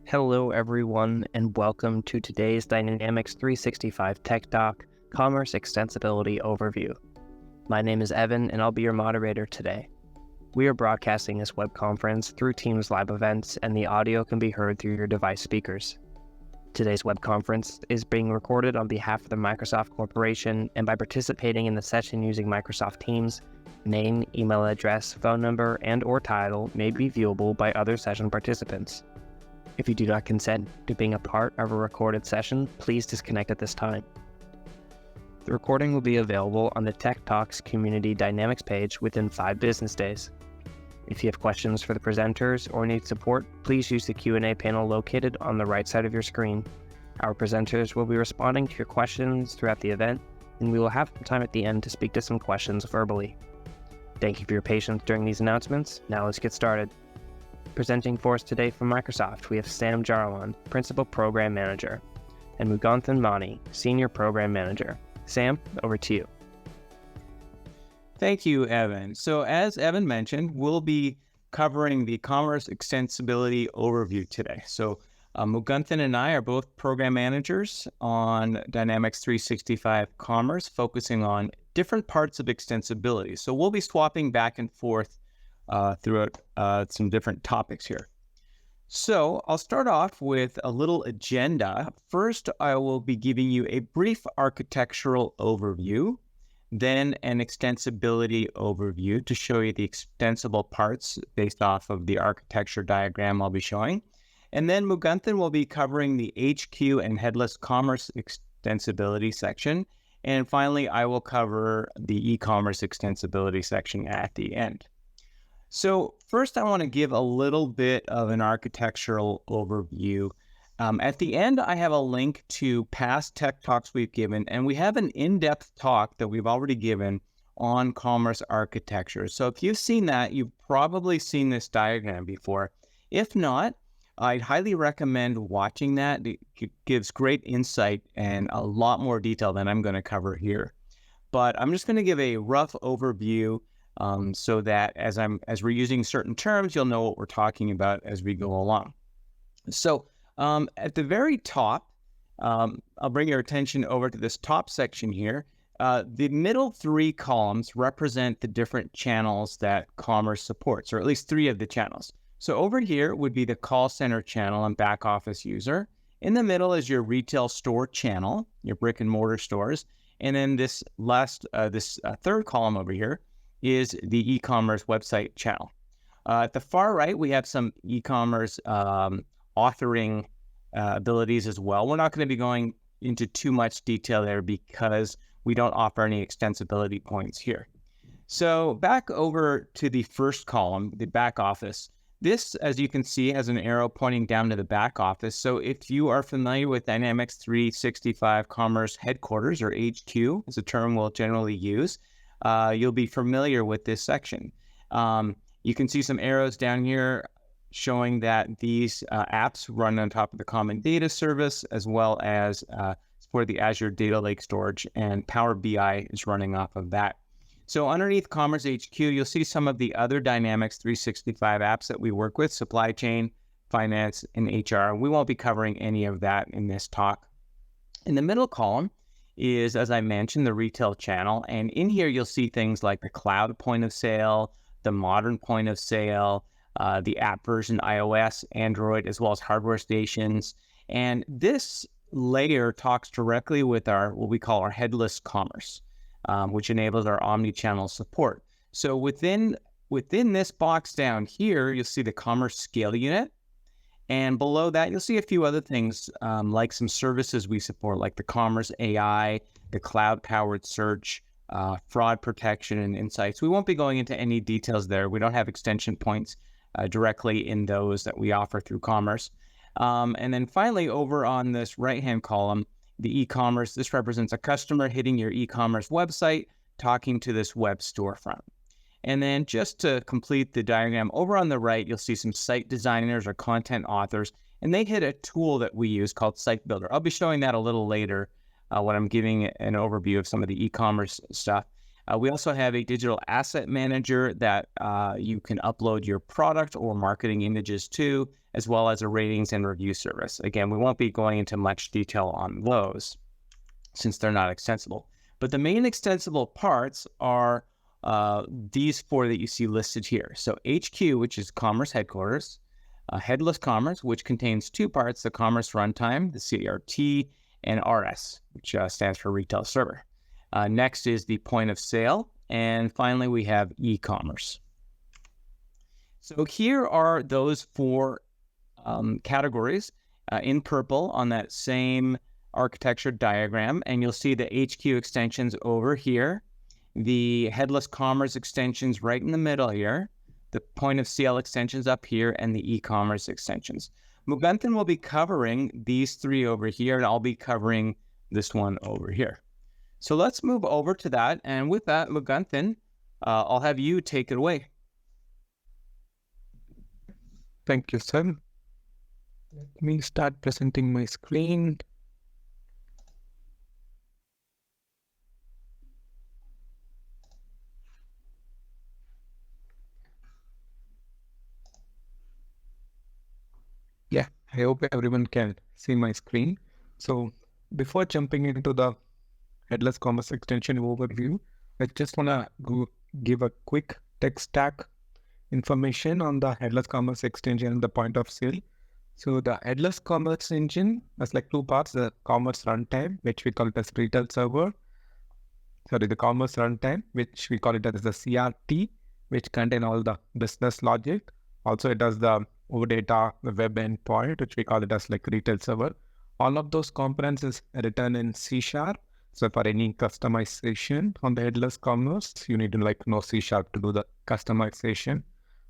Hello, everyone, and welcome to today's Dynamics 365 Tech Talk Commerce Extensibility Overview. My name is Evan, and I'll be your moderator today. We are broadcasting this web conference through Teams live events, and the audio can be heard through your device speakers. Today's web conference is being recorded on behalf of the Microsoft Corporation, and by participating in the session using Microsoft Teams, name, email address, phone number, and/or title may be viewable by other session participants. If you do not consent to being a part of a recorded session, please disconnect at this time. The recording will be available on the Tech Talks Community Dynamics page within 5 business days. If you have questions for the presenters or need support, please use the Q&A panel located on the right side of your screen. Our presenters will be responding to your questions throughout the event, and we will have some time at the end to speak to some questions verbally. Thank you for your patience during these announcements. Now let's get started. Presenting for us today from Microsoft, we have Sam Jarawan, Principal Program Manager, and Mugunthan Mani, Senior Program Manager. Sam, over to you. Thank you, Evan. So as Evan mentioned, we'll be covering the Commerce Extensibility Overview today. So Mugunthan and I are both program managers on Dynamics 365 Commerce, focusing on different parts of extensibility. So we'll be swapping back and forth throughout some different topics here. So I'll start off with a little agenda. First, I will be giving you a brief architectural overview, then an extensibility overview to show you the extensible parts based off of the architecture diagram I'll be showing. And then Mugunthan will be covering the HQ and headless commerce extensibility section. And finally, I will cover the e-commerce extensibility section at the end. So first, I want to give a little bit of an architectural overview. At the end, I have a link to past tech talks we've given, and we have an in-depth talk that we've already given on commerce architecture. So if you've seen that, you've probably seen this diagram before. If not, I'd highly recommend watching that. It gives great insight and a lot more detail than I'm going to cover here. But I'm just going to give a rough overview so that as we're using certain terms, you'll know what we're talking about as we go along. So at the very top, I'll bring your attention over to this top section here. The middle 3 columns represent the different channels that Commerce supports, or at least 3 of the channels. So over here would be the call center channel and back office user. In the middle is your retail store channel, your brick and mortar stores. And then this third column over here is the e-commerce website channel. At the far right, we have some e-commerce authoring abilities as well. We're not going to be going into too much detail there because we don't offer any extensibility points here. So back over to the first column, the back office. This, as you can see, has an arrow pointing down to the back office. So if you are familiar with Dynamics 365 Commerce Headquarters, or HQ, is a term we'll generally use, you'll be familiar with this section. You can see some arrows down here showing that these apps run on top of the Common Data Service, as well as for the Azure Data Lake Storage, and Power BI is running off of that. So underneath Commerce HQ, you'll see some of the other Dynamics 365 apps that we work with: supply chain, finance, and HR. We won't be covering any of that in this talk. In the middle column is, as I mentioned, the retail channel. And in here, you'll see things like the cloud point of sale, the modern point of sale, the app version, iOS, Android, as well as hardware stations. And this layer talks directly with what we call our headless commerce, which enables our omni-channel support. So within this box down here, you'll see the commerce scale unit. And below that, you'll see a few other things like some services we support, like the Commerce AI, the cloud-powered search, fraud protection, and insights. We won't be going into any details there. We don't have extension points directly in those that we offer through Commerce. And then finally, over on this right-hand column, the e-commerce, this represents a customer hitting your e-commerce website, talking to this web storefront. And then just to complete the diagram, over on the right, you'll see some site designers or content authors, and they hit a tool that we use called Site Builder. I'll be showing that a little later when I'm giving an overview of some of the e-commerce stuff. We also have a digital asset manager that you can upload your product or marketing images to, as well as a ratings and review service. Again, we won't be going into much detail on those since they're not extensible. But the main extensible parts are these four that you see listed here. So HQ, which is Commerce Headquarters, Headless Commerce, which contains two parts, the Commerce Runtime, the CRT, and RS, which stands for Retail Server. Next is the Point of Sale, and finally we have e-commerce. So here are those four categories in purple on that same architecture diagram, and you'll see the HQ extensions over here, the Headless Commerce extensions right in the middle here, the Point of Sale extensions up here, and the e-commerce extensions. Mugunthan will be covering these three over here, and I'll be covering this one over here. So let's move over to that, and with that, Mugunthan, I'll have you take it away. Thank you, sir. Let me start presenting my screen. Yeah, I hope everyone can see my screen. So before jumping into the Headless Commerce extension overview, I just want to give a quick tech stack information on the Headless Commerce extension and the Point of Sale. So the Headless Commerce engine has like two parts, the Commerce Runtime, which we call it as Retail Server. The Commerce Runtime, which we call it as the CRT, which contain all the business logic. Also, it does the OData, the web endpoint, which we call it as like Retail Server. All of those components is written in C#. So for any customization on the Headless Commerce, you need to know C# to do the customization.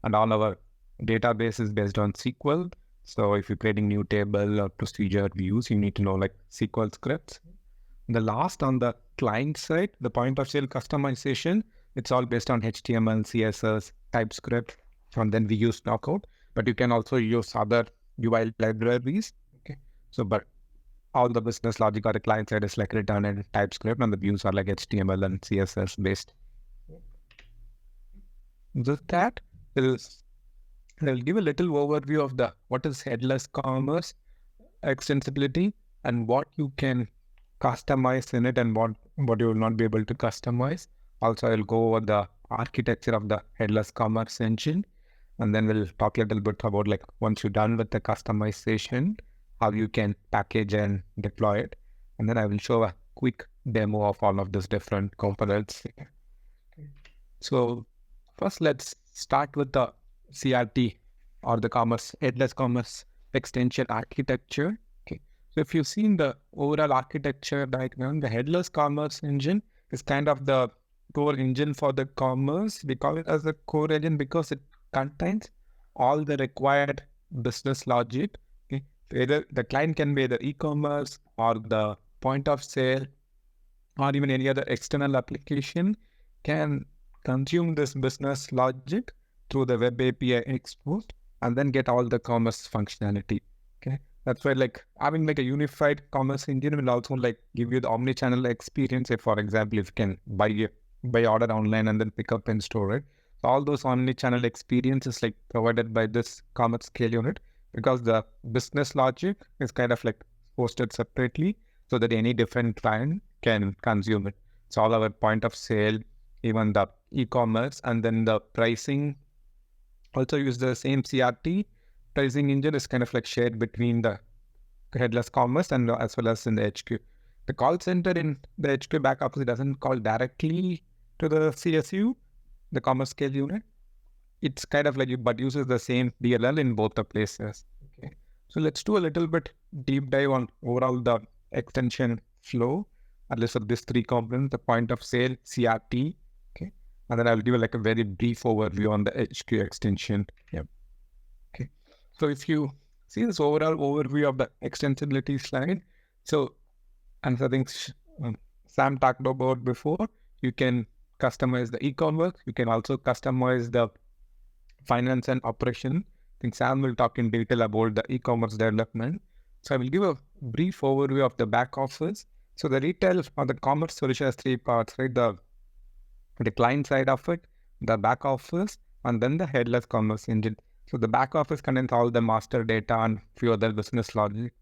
And all our database is based on SQL. So if you're creating new table or procedure views, you need to know SQL scripts. The last on the client side, the Point of Sale customization, it's all based on HTML, CSS, TypeScript, and then we use Knockout. But you can also use other UI libraries. Okay. So, but all the business logic on the client side is written in TypeScript, and the views are HTML and CSS based. With that, I'll give a little overview of what is Headless Commerce extensibility and what you can customize in it and what you will not be able to customize. Also, I'll go over the architecture of the Headless Commerce engine, and then we'll talk a little bit about once you're done with the customization, how you can package and deploy it. And then I will show a quick demo of all of these different components. So first, let's start with the CRT or the Headless Commerce extension architecture. Okay. So if you've seen the overall architecture diagram, the Headless Commerce engine is kind of the core engine for the commerce. We call it as the core engine because it contains all the required business logic. Okay. Either the client can be the e-commerce or the point of sale or even any other external application can consume this business logic through the web API export and then get all the commerce functionality. Okay, that's why having a unified commerce engine will also give you the omni-channel experience. If, for example, if you can buy order online and then pick up and store it, so all those omni-channel experiences provided by this commerce scale unit, because the business logic is kind of posted separately so that any different client can consume it. So all our point of sale, even the e-commerce, and then the pricing also use the same CRT. Pricing engine is kind of shared between the Headless Commerce and as well as in the HQ. The call center in the HQ back office doesn't call directly to the CSU, the commerce scale unit. It's kind of but uses the same DLL in both the places. Okay. So let's do a little bit deep dive on overall the extension flow, at least of these three components, the point of sale, CRT. Okay. And then I'll give a very brief overview on the HQ extension. Yep. Okay. So if you see this overall overview of the extensibility slide, so, and I think Sam talked about before, you can customize the e-commerce. You can also customize the finance and operation. I think Sam will talk in detail about the e-commerce development. So I will give a brief overview of the back office. So the retail or the commerce solution has three parts, right? The the client side of it, the back office, and then the headless commerce engine. So the back office contains all the master data and few other business logic.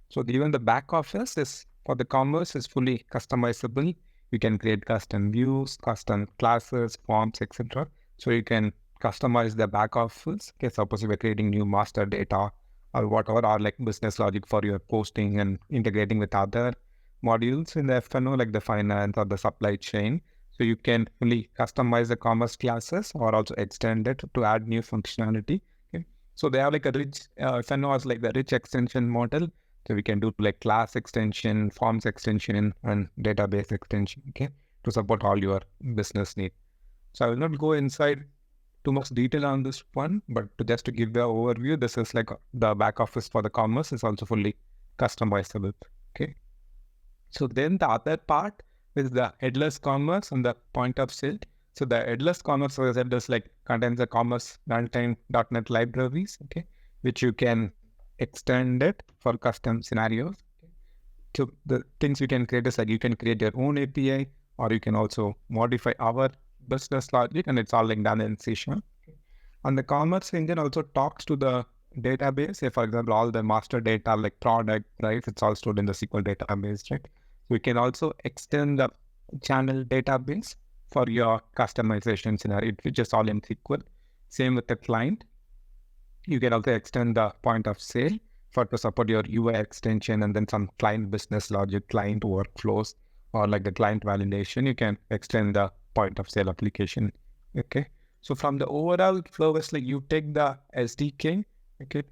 So even the back office is for the commerce is fully customizable. You can create custom views, custom classes, forms, etc. So you can customize the back office. Okay, suppose you are creating new master data or whatever, or like business logic for your posting and integrating with other modules in the FNO, like the finance or the supply chain. So you can fully customize the commerce classes or also extend it to add new functionality. Okay. So they have like a rich, FNO has like the rich extension model. So we can do like class extension, forms extension, and database extension, okay, to support all your business needs. So I will not go inside too much detail on this one, but just to give the overview, this is like the back office for the commerce is also fully customizable, okay. So then the other part is the headless commerce and the point of sale. So the headless commerce, as I said, is like contains the commerce runtime.NET libraries, okay, which you can extend it for custom scenarios. So the things you can create is like you can create your own API, or you can also modify our business logic, and it's all like done in C#. And the commerce engine also talks to the database. Say, for example, all the master data like product, price, it's all stored in the SQL database, right? We can also extend the channel database for your customization scenario, which is all in SQL. Same with the client. You can also extend the point of sale for to support your UI extension, and then some client business logic, client workflows, or like the client validation. You can extend the point of sale application. Okay. So from the overall flow, it's like you take the SDK. Okay.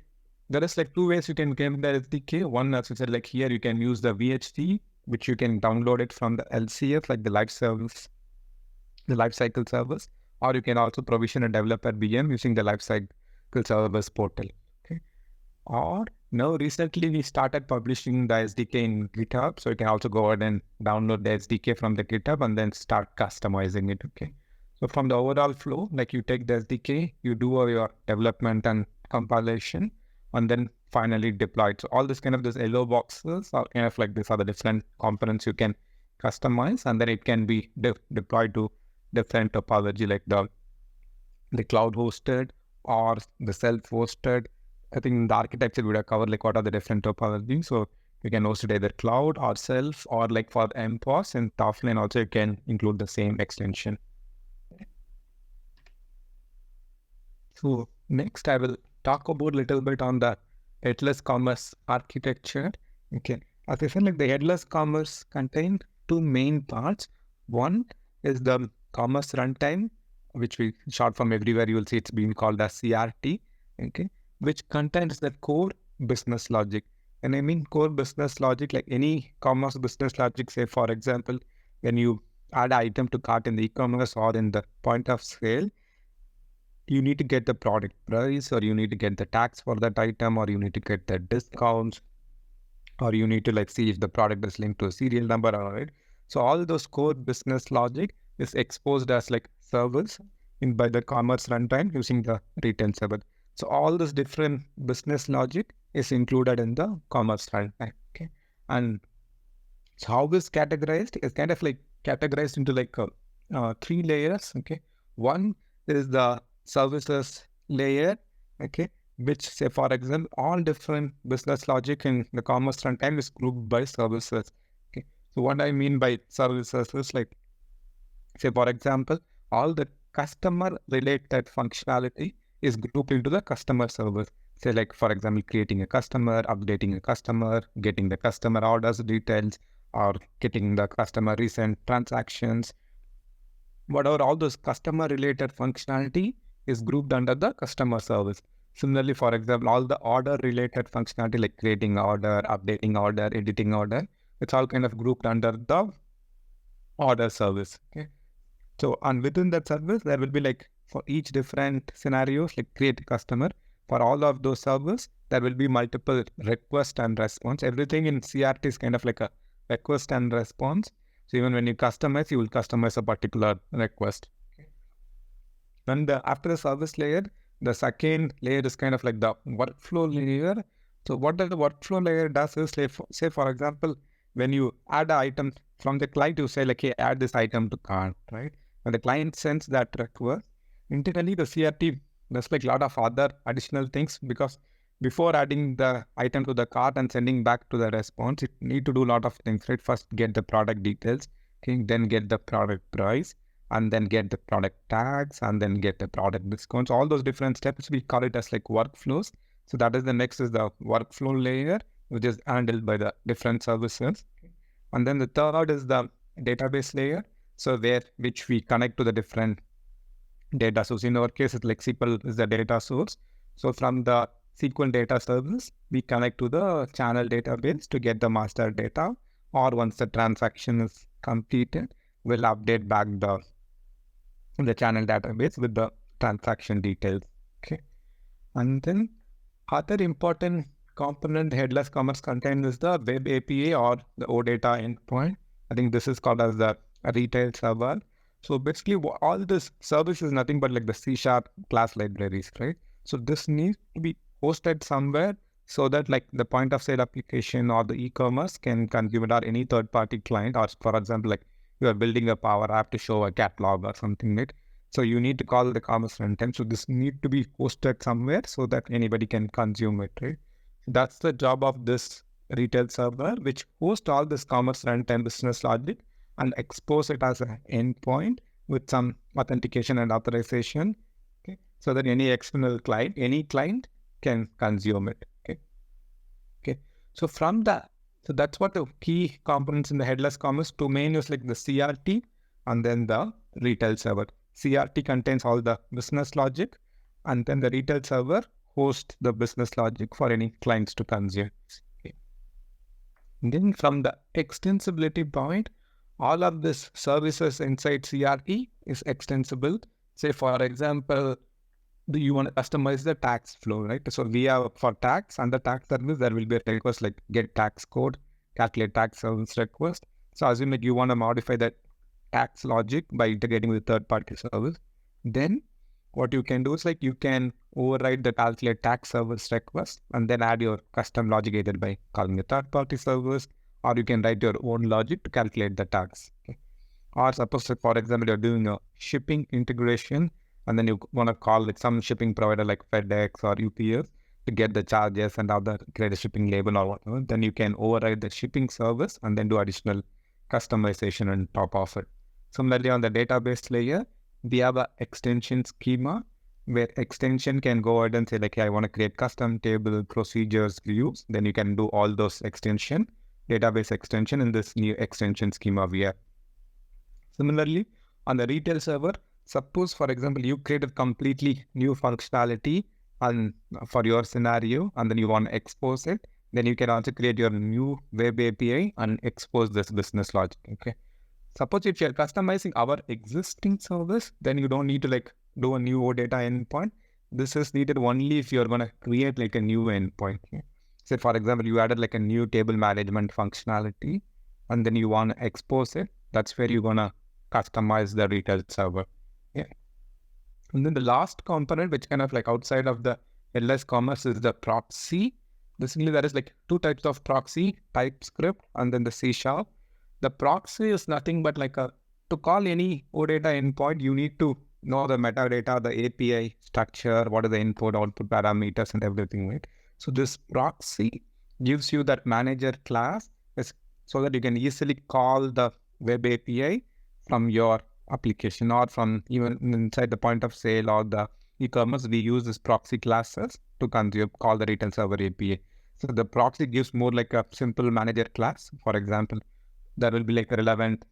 There is like two ways you can get the SDK. One, as I said, like here you can use the VHT, which you can download it from the LCS, like the life service, the lifecycle service, or you can also provision a developer VM using the lifecycle service portal. Okay. Or now recently we started publishing the SDK in GitHub, so you can also go ahead and download the SDK from the GitHub and then start customizing it. Okay. So from the overall flow, like you take the SDK, you do your development and compilation, and then finally deploy it. So all this kind of these yellow boxes are kind of like these are the different components you can customize, and then it can be deployed to different topology like the cloud hosted or the self-hosted. I think in the architecture we would have covered like what are the different topologies. So you can host it either cloud or self, or like for MPOS and offline also you can include the same extension. So next I will talk about a little bit on the headless commerce architecture. Okay. As I said, like the headless commerce contains two main parts. One is the commerce runtime, which we short from everywhere you will see it's being called as CRT, okay, which contains the core business logic. And I mean core business logic, like any commerce business logic, say for example, when you add an item to cart in the e-commerce or in the point of sale, you need to get the product price, or you need to get the tax for that item, or you need to get the discounts, or you need to like see if the product is linked to a serial number, all right. So all those core business logic is exposed as like servers in by the commerce runtime using the retail server. So all this different business logic is included in the commerce runtime. Okay. And so how this categorized is kind of like categorized into like three layers. Okay. One is the services layer. Okay. Which say for example, all different business logic in the commerce runtime is grouped by services. Okay. So what I mean by services is like, say for example, all the customer related functionality is grouped into the customer service. Say like for example, creating a customer, updating a customer, getting the customer orders details, or getting the customer recent transactions. Whatever all those customer related functionality is grouped under the customer service. Similarly, for example, all the order related functionality like creating order, updating order, editing order, it's all kind of grouped under the order service. Okay. So, and within that service, there will be like for each different scenarios, like create a customer. For all of those servers, there will be multiple request and response. Everything in CRT is kind of like a request and response. So even when you customize, you will customize a particular request. Okay. Then after the service layer, the second layer is kind of like the workflow layer. So what the workflow layer does is, say for example, when you add an item from the client, you say like, hey, add this item to cart, right? When the client sends that request, internally the CRT does like a lot of other additional things, because before adding the item to the cart and sending back to the response, it need to do a lot of things, right? First get the product details, okay, then get the product price, and then get the product tags, and then get the product discounts. All those different steps, we call it as like workflows. So that is the next is the workflow layer, which is handled by the different services. And then the third is the database layer. So which we connect to the different data source. In our case, it's like SQL is the data source. So from the SQL data service, we connect to the channel database to get the master data. Or once the transaction is completed, we'll update back the channel database with the transaction details. Okay. And then other important component headless commerce contains is the web API or the OData endpoint. I think this is called as the retail server. So basically all this service is nothing but like the C# class libraries, right? So this needs to be hosted somewhere so that like the point of sale application or the e-commerce can consume it, or any third party client, or for example, like you are building a Power App to show a catalog or something, right? So you need to call the commerce runtime. So this need to be hosted somewhere so that anybody can consume it, right? That's the job of this retail server, which hosts all this commerce runtime business logic and expose it as an endpoint with some authentication and authorization, okay? So that any external client, any client can consume it, okay? Okay. So so that's what the key components in the headless commerce domain is, like the CRT and then the retail server. CRT contains all the business logic, and then the retail server hosts the business logic for any clients to consume. Okay. And then from the extensibility point, all of this services inside CRT is extensible. Say for example, you want to customize the tax flow, right? So we have for tax and the tax service, there will be a request like get tax code, calculate tax service request. So assume that you want to modify that tax logic by integrating with third party service. Then what you can do is like you can override the calculate tax service request and then add your custom logic either by calling a third party service, or you can write your own logic to calculate the tax. Okay. Or suppose, for example, you're doing a shipping integration and then you want to call like some shipping provider like FedEx or UPS to get the charges and other create a shipping label or whatever. Then you can override the shipping service and then do additional customization on top of it. Similarly, on the database layer, we have an extension schema where extension can go ahead and say like, hey, I want to create custom table, procedures, views. Then you can do all those database extension in this new extension schema we have. Similarly, on the retail server, suppose, for example, you created completely new functionality and for your scenario, and then you want to expose it. Then you can also create your new web API and expose this business logic. Okay. Suppose if you're customizing our existing service, then you don't need to like do a new OData endpoint. This is needed only if you're going to create like a new endpoint. Okay. Say, for example, you added like a new table management functionality and then you want to expose it. That's where you're going to customize the retail server. Yeah. And then the last component, which kind of like outside of the headless commerce, is the proxy. Basically, there is like two types of proxy, TypeScript and then the C#. The proxy is nothing but like to call any OData endpoint, you need to know the metadata, the API structure, what are the input, output parameters and everything, right? So this proxy gives you that manager class so that you can easily call the web API from your application or from even inside the point of sale or the e-commerce. We use this proxy classes to call the retail server API. So the proxy gives more like a simple manager class. For example, there will be like a relevant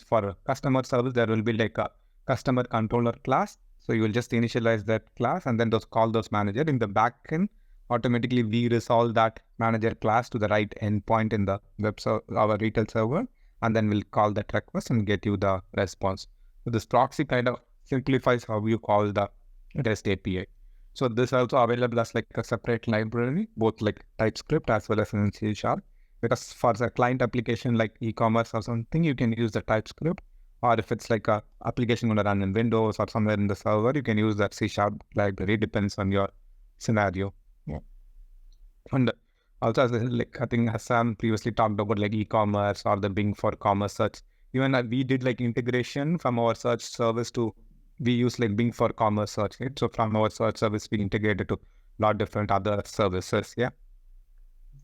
for a customer service, there will be like a customer controller class. So you will just initialize that class and then call those manager. In the backend, automatically we resolve that manager class to the right endpoint in the our retail server, and then we'll call that request and get you the response. So this proxy kind of simplifies how you call the REST API. So this is also available as like a separate library, both like TypeScript as well as in C#. Because for the client application like e-commerce or something, you can use the TypeScript. Or if it's like a application going to run in Windows or somewhere in the server, you can use that C# library. Depends on your scenario. Yeah. And also, as like I think Hassan previously talked about like e-commerce or the Bing for commerce search. even we did like integration from our search service to, we use like Bing for commerce search, right? So from our search service, we integrated to a lot different other services. Yeah.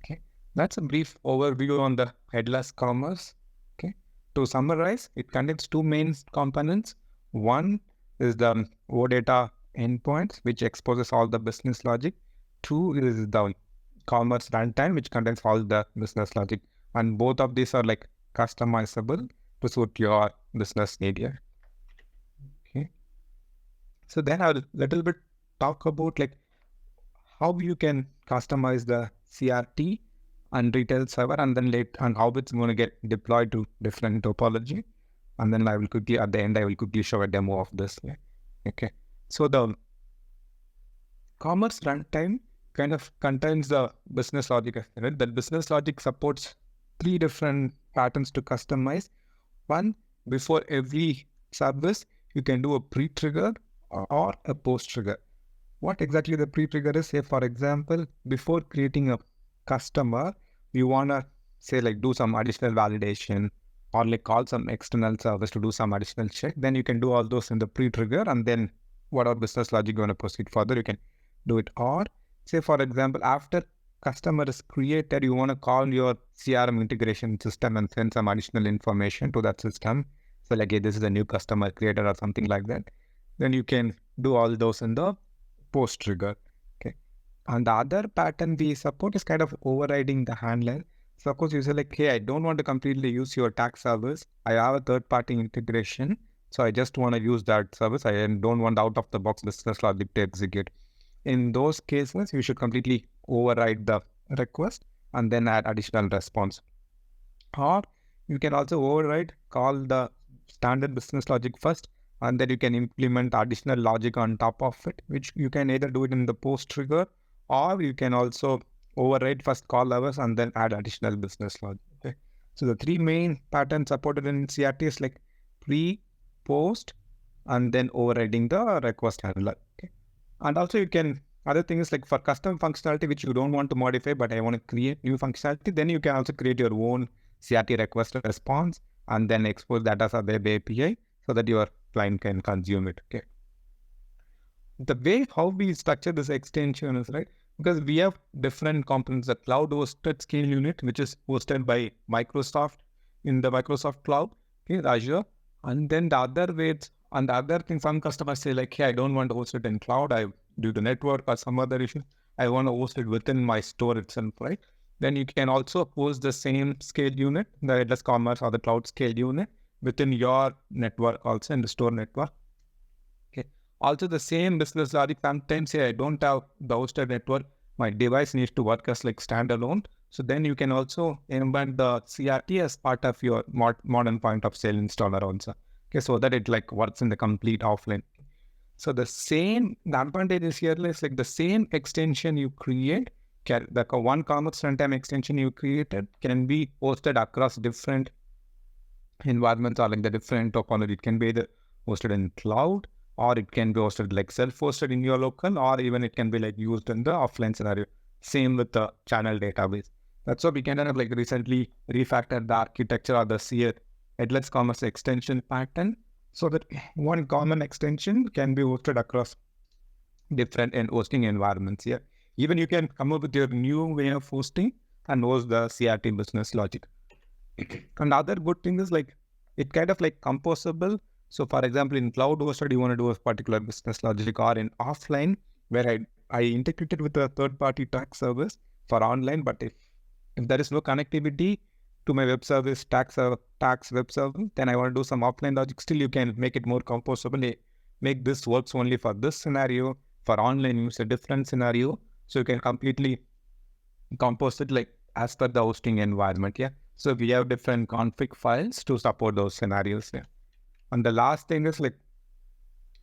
Okay. That's a brief overview on the headless commerce. Okay. To summarize, it contains two main components. One is the OData endpoints, which exposes all the business logic. Two is the commerce runtime, which contains all the business logic. And both of these are like customizable to suit your business need. Yeah. Okay. So then I'll little bit talk about like how you can customize the CRT and retail server, and then and how it's going to get deployed to different topology. And then I will quickly, at the end, I will quickly show a demo of this. Yeah. Okay. So the commerce runtime kind of contains the business logic. Right? The business logic supports three different patterns to customize. One, before every service, you can do a pre-trigger or a post-trigger. What exactly the pre-trigger is? Say, for example, before creating a customer, you want to say like do some additional validation or like call some external service to do some additional check. Then you can do all those in the pre-trigger, and then whatever business logic you want to proceed further, you can do it. Or say, for example, after customer is created, you want to call your CRM integration system and send some additional information to that system. So like, hey, this is a new customer created or something like that. Then you can do all those in the post trigger. Okay. And the other pattern we support is kind of overriding the handler. Suppose you say like, hey, I don't want to completely use your tax service. I have a third party integration. So I just want to use that service. I don't want out of the box business logic to execute. In those cases, you should completely override the request and then add additional response. Or you can also override, call the standard business logic first, and then you can implement additional logic on top of it, which you can either do it in the post trigger, or you can also override first call hours and then add additional business logic. Okay. So the three main patterns supported in CRT is like pre, post, and then overriding the request handler. Okay. And also you can, other thing is like for custom functionality, which you don't want to modify, but I want to create new functionality, then you can also create your own CRT request response and then expose that as a web API so that your client can consume it. Okay. The way how we structure this extension is right, because we have different components, the cloud hosted scale unit, which is hosted by Microsoft in the Microsoft cloud, okay, Azure. And then the other ways, and the other thing, some customers say like, hey, I don't want to host it in cloud. Due to network or some other issue, I want to host it within my store itself, right? Then you can also host the same scale unit, the headless commerce or the cloud scale unit within your network also in the store network. Okay. Also the same business logic, sometimes say I don't have the hosted network, my device needs to work as like standalone. So then you can also embed the CRT as part of your modern point of sale installer also. Okay, so that it like works in the complete offline. So the advantage is here is like the same extension you create, the one commerce runtime extension you created can be hosted across different environments or like the different topology. It can be either hosted in cloud, or it can be hosted like self-hosted in your local, or even it can be like used in the offline scenario. Same with the channel database. That's why we can kind of like recently refactor the architecture of the headless commerce extension pattern, so that one common extension can be hosted across different hosting environments. Yeah. Even you can come up with your new way of hosting and host the CRT business logic. Another good thing is like it kind of like composable. So for example, in cloud hosted, you want to do a particular business logic, or in offline, where I integrated with a third party tax service for online. But if there is no connectivity to my web service, tax web service, then I want to do some offline logic. Still, you can make it more composable. Make this works only for this scenario. For online, use a different scenario. So you can completely compose it like as per the hosting environment. Yeah. So we have different config files to support those scenarios. Yeah. And the last thing is like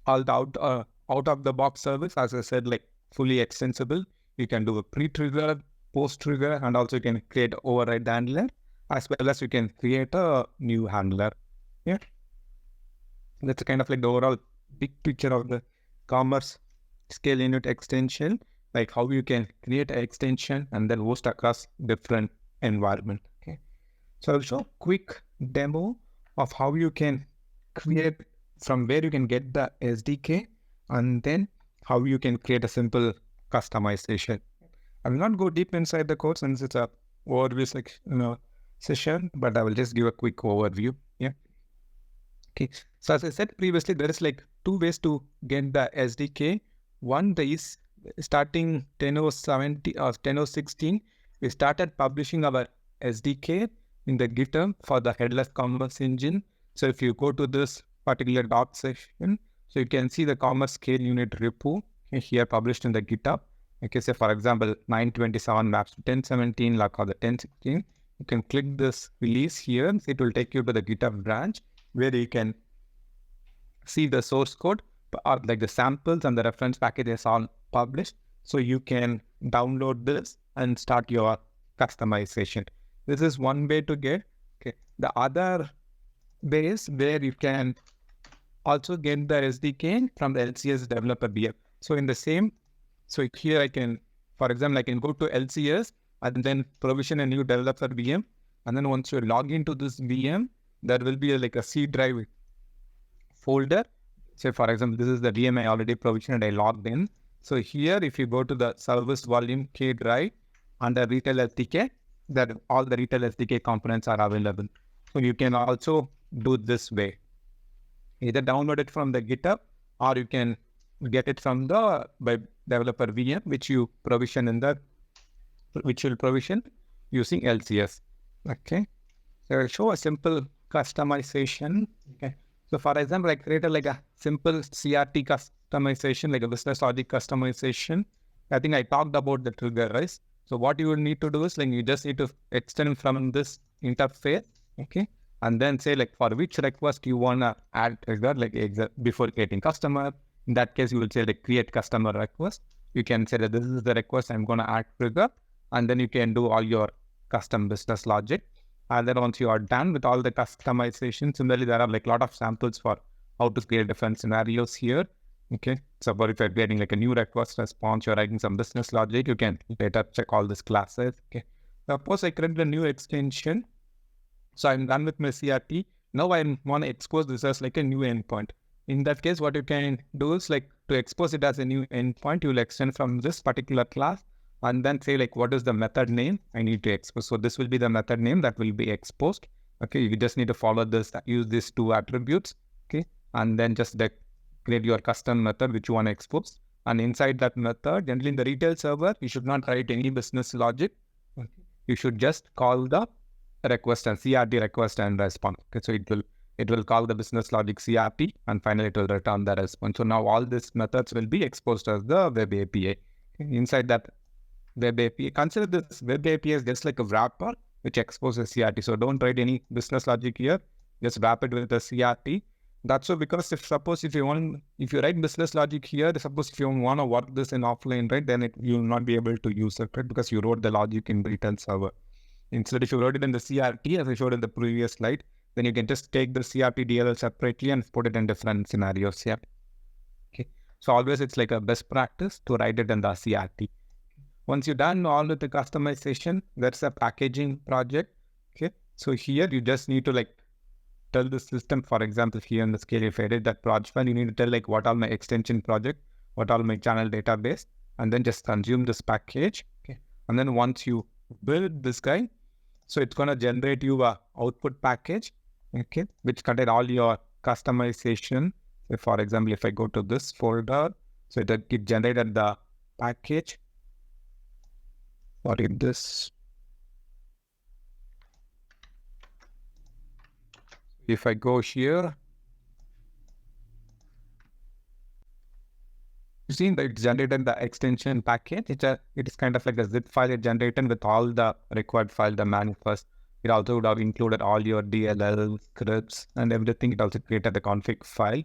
all the out of the box service, as I said, like fully extensible. You can do a pre-trigger, post-trigger, and also you can create override handler, as well as you can create a new handler. Yeah. That's kind of like the overall big picture of the commerce scale unit extension, like how you can create an extension and then host across different environment. Okay. So I'll show a quick demo of how you can create, from where you can get the SDK, and then how you can create a simple customization. I will not go deep inside the code since it's a overview session, but I will just give a quick overview. Yeah. Okay. So as I said previously, there is like two ways to get the SDK. One is starting 10.0.17 or 10.0.16, we started publishing our SDK in the GitHub for the headless commerce engine. So if you go to this particular doc section, so you can see the commerce scale unit repo here published in the GitHub. Okay, so for example, 927 maps to 1017, like or the 1016. You can click this release here. It will take you to the GitHub branch where you can see the source code, or like the samples and the reference packages all published. So you can download this and start your customization. This is one way to get. Okay. The other way is where you can also get the SDK from the LCS developer VM. So in the same, so here I can, for example, I can go to LCS and then provision a new developer VM. And then once you log into this VM, there will be like a C drive folder. Say for example, this is the VM I already provisioned, I logged in. So here, if you go to the service volume K drive under retail SDK, that all the retail SDK components are available. So you can also do this way. Either download it from the GitHub, or you can get it from the web developer VM, which you provision in the, which will provision using LCS. Okay. So I'll show a simple customization. Okay. So for example, I created like a simple CRT customization, like a business logic customization. I think I talked about the trigger, right? So what you will need to do is like you just need to extend from this interface, okay? And then say like for which request you want to add trigger, like before creating customer. In that case, you will say like create customer request. You can say that this is the request I'm going to add trigger. And then you can do all your custom business logic. And then once you are done with all the customization, similarly, there are like a lot of samples for how to create different scenarios here. Okay. So for if you're getting like a new request response, you're writing some business logic, you can later check all these classes. Okay. Suppose I create a new extension. So I'm done with my CRT. Now I want to expose this as like a new endpoint. In that case, what you can do is like to expose it as a new endpoint, you will extend from this particular class and then say like, what is the method name I need to expose? So this will be the method name that will be exposed. Okay. You just need to follow this, use these two attributes. Okay. And then just create your custom method, which you want to expose. And inside that method, generally in the retail server, you should not write any business logic. Okay. You should just call the request and CRT request and response. Okay. So it will call the business logic CRT and finally it will return the response. So now all these methods will be exposed as the web API. Okay. Inside that web API, consider this web API as just like a wrapper which exposes CRT. So don't write any business logic here. Just wrap it with the CRT. That's so because if you write business logic here, suppose if you want to work this in offline, right, then you will not be able to use it, right, because you wrote the logic in retail server. Instead, if you wrote it in the CRT, as I showed in the previous slide, then you can just take the CRT DLL separately and put it in different scenarios. Yeah. Okay. So always it's like a best practice to write it in the CRT. Once you're done all with the customization, that's a packaging project. Okay. So here you just need to like tell the system, for example, here in the scale, if I edit that project file, you need to tell like what are my extension project, what are my channel database, and then just consume this package. Okay. And then once you build this guy, so it's going to generate you a output package, okay, which contain all your customization. So for example, if I go to this folder, so it generated the package. What is this? If I go here, you see that it's generated the extension package. It is kind of like a zip file it generated with all the required file, the manifest. It also would have included all your DLL scripts and everything. It also created the config file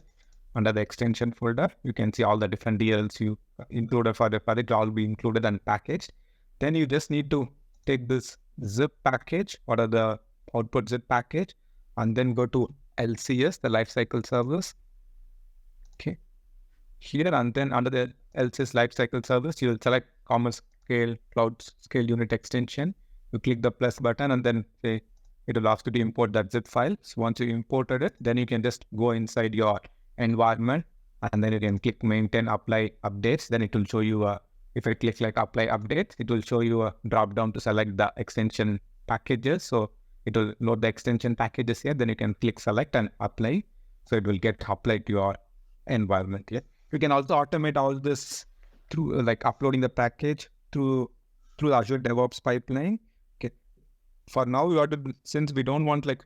under the extension folder. You can see all the different DLLs you included for the project all be included and packaged. Then you just need to take this zip package, what are the output zip package, and then go to LCS, the lifecycle service. Okay. Here and then under the LCS lifecycle service, you will select commerce scale, cloud scale unit extension. You click the plus button and then say it will ask you to import that zip file. So once you imported it, then you can just go inside your environment and then you can click maintain, apply updates. Then it will show you if I click like apply updates, it will show you a drop down to select the extension packages. So it will load the extension packages here. Then you can click select and apply. So it will get applied to your environment. Yeah. You can also automate all this through like uploading the package through Azure DevOps pipeline. Okay. For now, since we don't want like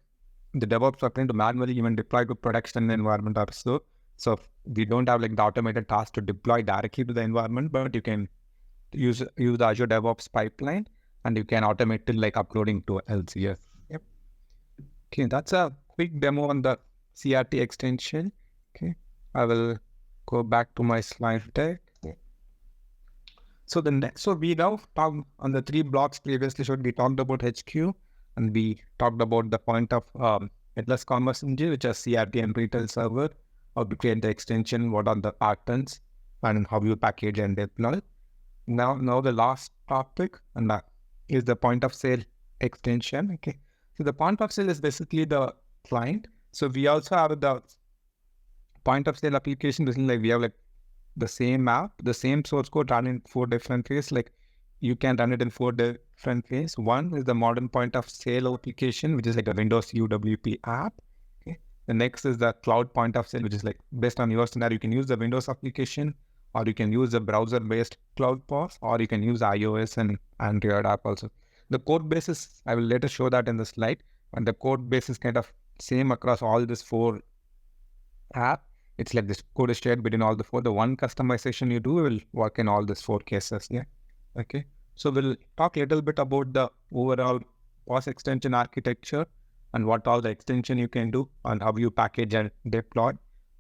the DevOps pipeline to manually even deploy to production environment or so we don't have like the automated task to deploy directly to the environment, but you can use the Azure DevOps pipeline and you can automate it like uploading to LCS. Yep. Okay, that's a quick demo on the CRT extension. Okay, I will go back to my slide deck. So we now talked on the 3 blocks previously. So we talked about HQ and we talked about the point of headless commerce engine, which is CRT and retail server, how to create the extension, what are the patterns, and how you package and deploy. Now the last topic and that is the point of sale extension. Okay, so the point of sale is basically the client. So we also have the point of sale application. This is like we have like the same app, the same source code run in 4 different ways. Like you can run it in 4 different ways. One is the modern point of sale application, which is like a Windows UWP app. Okay. The next is the cloud point of sale, which is like based on your scenario, you can use the Windows application, or you can use the browser-based cloud POS, or you can use iOS and Android app also. The code base is, I will later show that in the slide, and the code base is kind of same across all these 4 apps. It's like this code is shared between all the 4. The one customization you do will work in all these 4 cases. Yeah. Okay. So we'll talk a little bit about the overall POS extension architecture and what all the extension you can do and how you package and deploy.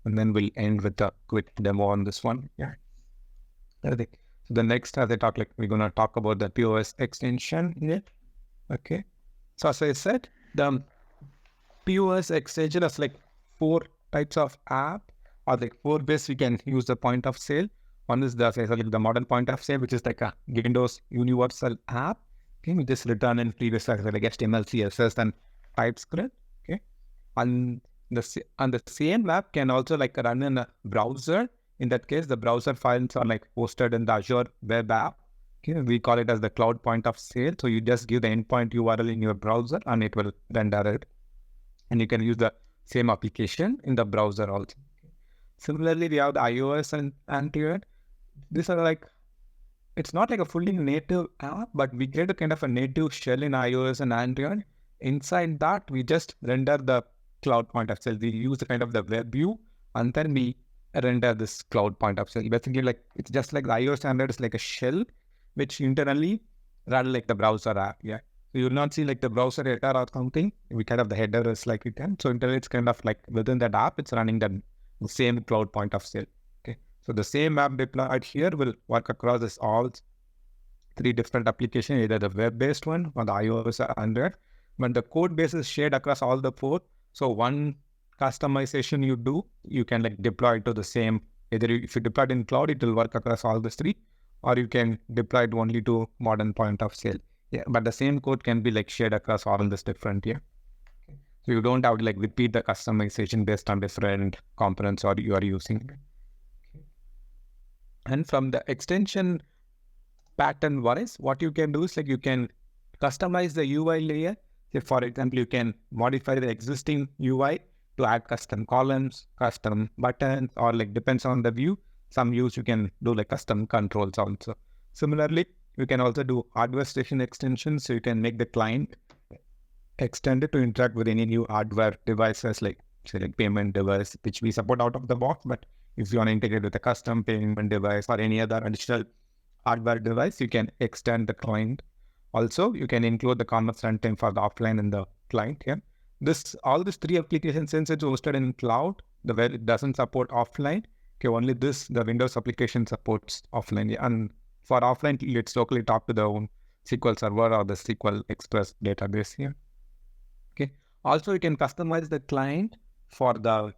And then we'll end with a quick demo on this one. Yeah. So the next, as I talk, like we're going to talk about the POS extension. Yeah. Okay. So as I said, the POS extension is like 4 types of app. Or like 4 ways we can use the point of sale. One is the modern point of sale, which is like a Windows universal app. Okay, we just return in previous like HTML, CSS, and TypeScript. Okay, and the same app can also like run in a browser. In that case, the browser files are like hosted in the Azure web app. Okay, we call it as the cloud point of sale. So you just give the endpoint URL in your browser, and it will render it. And you can use the same application in the browser also. Similarly, we have the iOS and Android. These are like, it's not like a fully native app, but we create a kind of a native shell in iOS and Android. Inside that, we just render the cloud point of sale. We use the kind of the web view, and then we render this cloud point of sale. Basically, like it's just like the iOS and Android is like a shell, which internally run like the browser app. Yeah. So you will not see like the browser header or something. We kind of the header is like it can. So internally, it's kind of like within that app, it's running the same cloud point of sale. Okay, so the same app deployed here will work across this all 3 different applications, either the web-based one or the iOS or Android. But the code base is shared across all the 4. So one customization you do, you can like deploy it to the same. Either if you deploy it in cloud, it will work across all the 3, or you can deploy it only to modern point of sale. Yeah, but the same code can be like shared across all this different. Yeah. So you don't have to like repeat the customization based on different components or you are using. And from the extension pattern wise, what you can do is like you can customize the UI layer. Say for example, you can modify the existing UI to add custom columns, custom buttons, or like depends on the view. Some views you can do like custom controls also. Similarly, you can also do hardware station extensions. So you can make the client extended to interact with any new hardware devices, like say like payment device, which we support out of the box. But if you want to integrate with a custom payment device or any other additional hardware device, you can extend the client. Also, you can include the commerce runtime for the offline in the client. Yeah, all these 3 applications, since it's hosted in cloud, the where it doesn't support offline. Okay, only the Windows application supports offline. Yeah, and for offline, let's locally talk to the own SQL Server or the SQL Express database here. Okay. Also, you can customize the client for the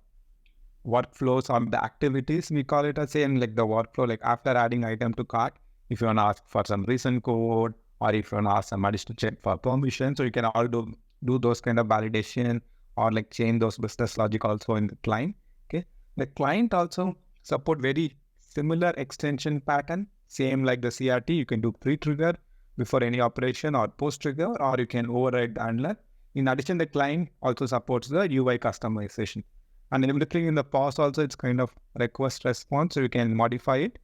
workflows or the activities. We call it as saying like the workflow, like after adding item to cart, if you want to ask for some recent code or if you want to ask some additional check for permission. So you can all do do those kind of validation or like change those business logic also in the client. Okay. The client also support very similar extension pattern, same like the CRT. You can do pre-trigger before any operation or post-trigger, or you can override the handler. In addition, the client also supports the UI customization. And everything in the pause also, it's kind of request response, so you can modify it.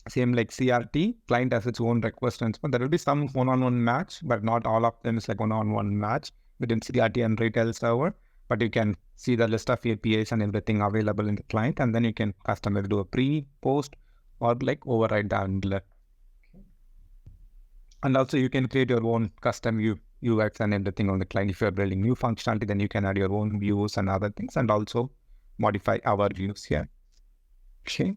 Same like CRT, client has its own request response. There will be some one-on-one match, but not all of them is like one-on-one match between CRT and retail server. But you can see the list of APIs and everything available in the client, and then you can customize, do a pre, post, or like override the handler. And also you can create your own custom UX and everything on the client. If you're building new functionality, then you can add your own views and other things, and also modify our views here. Okay.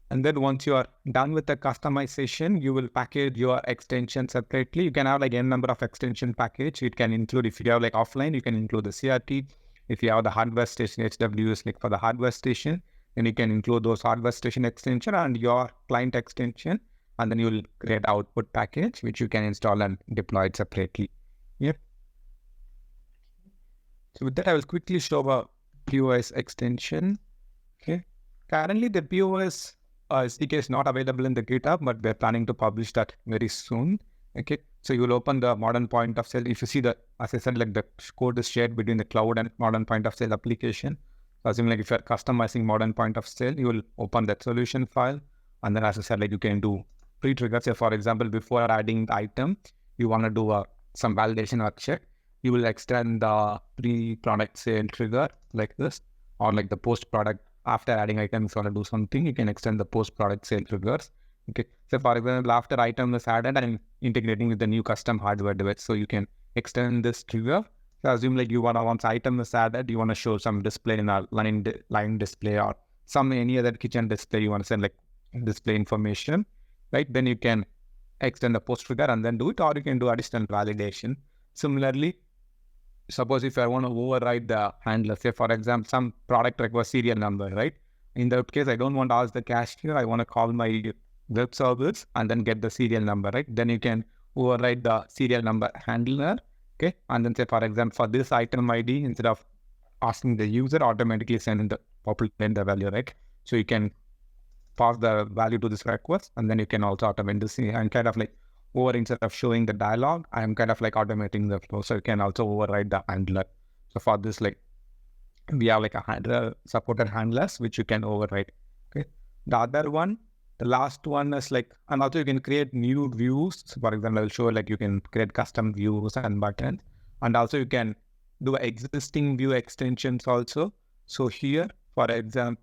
And then once you are done with the customization, you will package your extension separately. You can have like n number of extension package. It can include, if you have like offline, you can include the CRT. If you have the hardware station, HWS like for the hardware station, then you can include those hardware station extension and your client extension. And then you will create output package, which you can install and deploy it separately. Yep. So with that, I will quickly show a POS extension. Okay. Currently, the POS SDK is not available in the GitHub, but we're planning to publish that very soon. Okay. So you will open the modern point of sale. If you see the, as I said, like the code is shared between the cloud and modern point of sale application. So assuming like if you're customizing modern point of sale, you will open that solution file. And then as I said, like you can do pre-trigger. Say for example, before adding the item, you want to do some validation or check. You will extend the pre-product sale trigger like this, or like the post-product. After adding items, you want to do something, you can extend the post-product sale triggers. Okay. So for example, after item is added and integrating with the new custom hardware device, so you can extend this trigger. So assume like you want to, once item is added, you want to show some display in a line display or any other kitchen display, you want to send like display information, right? Then you can extend the post trigger and then do it, or you can do additional validation. Similarly, suppose if I want to override the handler, say for example, some product requires serial number, right? In that case, I don't want to ask the cashier. I want to call my web service and then get the serial number, right? Then you can override the serial number handler, okay? And then say, for example, for this item ID, instead of asking the user, automatically send the populate the value, right? So you can pass the value to this request, and then you can also automate this and kind of like instead of showing the dialogue, I'm kind of like automating the flow. So you can also override the handler. So for this, like we have like a handler, supported handlers, which you can override. Okay. The other one, the last one is like, and also you can create new views. So for example, I'll show like you can create custom views and buttons, and also you can do existing view extensions also. So here, for example,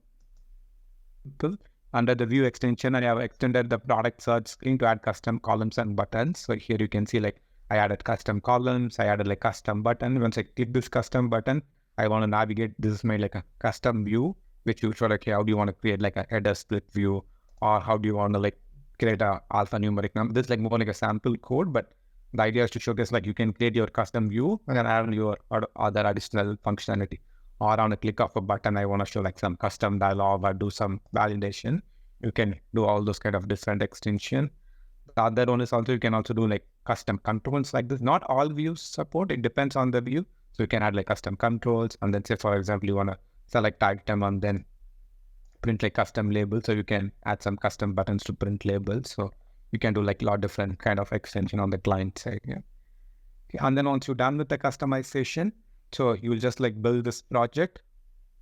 under the view extension, I have extended the product search screen to add custom columns and buttons. So here you can see like I added custom columns, I added like custom button. Once I click this custom button, I want to navigate. This is my like a custom view, which you show like, okay, how do you want to create like a header split view, or how do you want to like create a alphanumeric number? This is like more like a sample code, but the idea is to showcase like you can create your custom view and then add your other additional functionality. Or on a click of a button, I want to show like some custom dialog or do some validation. You can do all those kind of different extension. The other one is also, you can also do like custom controls like this. Not all views support, it depends on the view. So you can add like custom controls, and then say, for example, you want to select item and then print like custom labels. So you can add some custom buttons to print labels. So you can do like a lot of different kind of extension on the client side. Yeah. Okay. And then once you're done with the customization, so you will just like build this project,